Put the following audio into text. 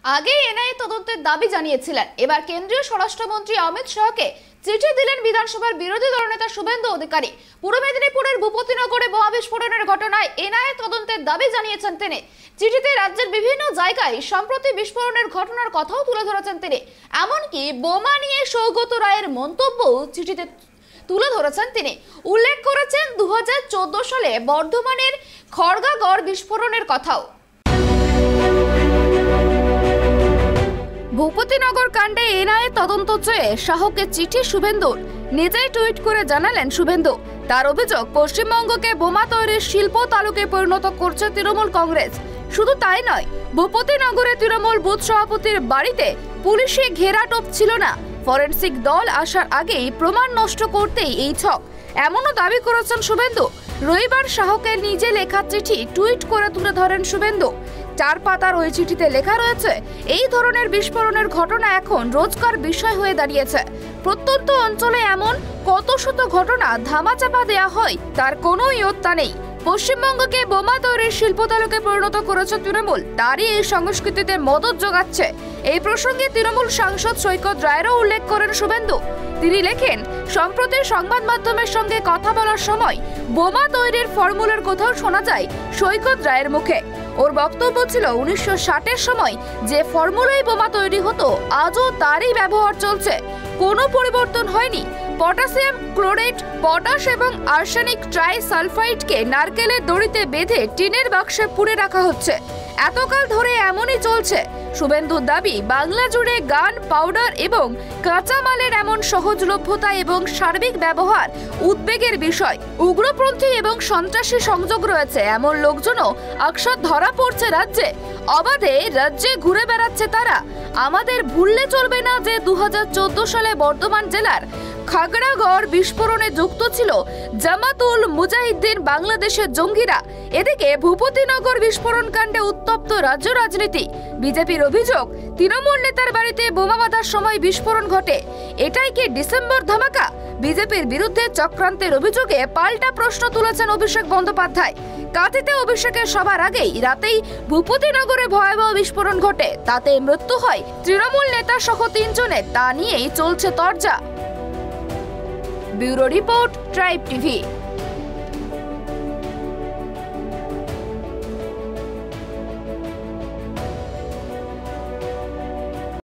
আগে এনআইএ তদন্তের দাবি জানিয়েছিলেন। এবার কেন্দ্রীয় স্বরাষ্ট্রমন্ত্রী অমিত শাহকে চিঠি দিলেন বিধানসভার বিরোধী দলনেতা শুভেন্দু অধিকারী। পূর্ব মেদিনীপুরের ভূপতিনগরে বোমা বিস্ফোরণের ঘটনায় এনআইএ তদন্তের দাবি জানিয়েছেন তিনি। চিঠিতে রাজ্যের বিভিন্ন জায়গায় সম্প্রতি বিস্ফোরণের ঘটনার কথাও তুলে ধরেছেন তিনি। এমনকি বোমা নিয়ে সৌগত রায়ের মন্তব্য চিঠিতে তুলে ধরেছেন তিনি। উল্লেখ করেছেন 2014 সালে বর্ধমানের খড়গাগড় বিস্ফোরণের কথাও। ভূপতিনগর কাণ্ডে এনআইএ তদন্ত চেয়ে শাহকে চিঠি শুভেন্দুর। নিজেই টুইট করে জানালেন শুভেন্দু, তার অভিযোগ পশ্চিমবঙ্গকে বোমা তৈরির শিল্প তালুকে পরিণত করছে তৃণমূল কংগ্রেস। শুধু তাই নয়, ভূপতিনগরে তৃণমূল বুথ সভাপতির বাড়িতে পুলিশে ঘেরাটোপ ছিল না। ফরেনসিক দল আসার আগেই প্রমাণ নষ্ট করতেই এই ছক, এমনও দাবি করেছেন শুভেন্দু। রবিবার শাহকে নিজে লেখা চিঠি টুইট করে তুলে ধরেন শুভেন্দু। 4 পাতার ওই চিঠিতে লেখা রয়েছে, এই ধরনের বিস্ফোরণের ঘটনা এখন রোজকার বিষয় হয়ে দাঁড়িয়েছে। প্রত্যন্ত অঞ্চলে এমন কত শত ঘটনা ধামাচাপা দেয়া হয়, তার কোনো ইয়ত্তা নেই। পশ্চিমবঙ্গকে বোমা তৈরির শিল্প তালুকে পরিণত করেছে তৃণমূল, তারই এই সংস্কৃতিতে মদত যোগাচ্ছে। এই প্রসঙ্গে তৃণমূল সাংসদ সৈকত রায়েরও উল্লেখ করেন শুভেন্দু। তিনি লেখেন, সম্প্রতি সংবাদ মাধ্যমের সঙ্গে কথা বলার সময় বোমা তৈরির ফর্মুলার কথাও শোনা যায় সৈকত রায়ের মুখে। ওর বক্তব্য ছিল 1960-এর সময় যে ফর্মুলায় বোমা তৈরি হতো আজও তারই ব্যবহার চলছে, কোনো পরিবর্তন হয়নি। পটাশিয়াম ক্লোরাইড, পটাশ এবং আর্সেনিক ট্রাইসালফাইডকে নারকেলের দড়িতে বেঁধে টিনের বাক্সে পুড়ে রাখা হচ্ছে, এতকাল ধরে এমনই চলছে। শুভেন্দুর দাবি, বাংলা জুড়ে গান পাউডার এবং কাঁচামালের এমন সহজলভ্যতা এবং সার্বিক ব্যবহার উদ্বেগের বিষয়। উগ্রপন্থী এবং সন্ত্রাসী সংযোগ রয়েছে এমন লোকজনও আকস্মাৎ ধরা পড়ছে রাজ্যে। অবাধে রাজ্যে ঘুরে বেড়াচ্ছে তারা। আমাদের ভুললে চলবে না যে 2014 সালে বর্ধমান জেলার খড়গাগড় বিস্ফোরণে যুক্ত ছিল জামাতুল মুজাহিদ্দিন বাংলাদেশের জঙ্গিরা। এদিকে ভূপতিনগর বিস্ফোরণ কাণ্ডে উত্তপ্ত রাজ্য রাজনীতি। বিজেপির অভিযোগ, তৃণমূল নেতার বাড়িতে বোমা বাঁধার সময় বিস্ফোরণ ঘটে। এটাই কি ডিসেম্বর ধামাকা? বিজেপির বিরুদ্ধে চক্রান্তের অভিযোগে পাল্টা প্রশ্ন তুলেছেন অভিষেক বন্দ্যোপাধ্যায়। কাঁথিতে অভিষেকের সবার আগেই রাতেই ভূপতিনগরে ভয়াবহ বিস্ফোরণ ঘটে, তাতে মৃত্যু হয় তৃণমূল নেতা সহ 3 জনের। তা নিয়েই চলছে তরজা। Bureau report, Tribe TV.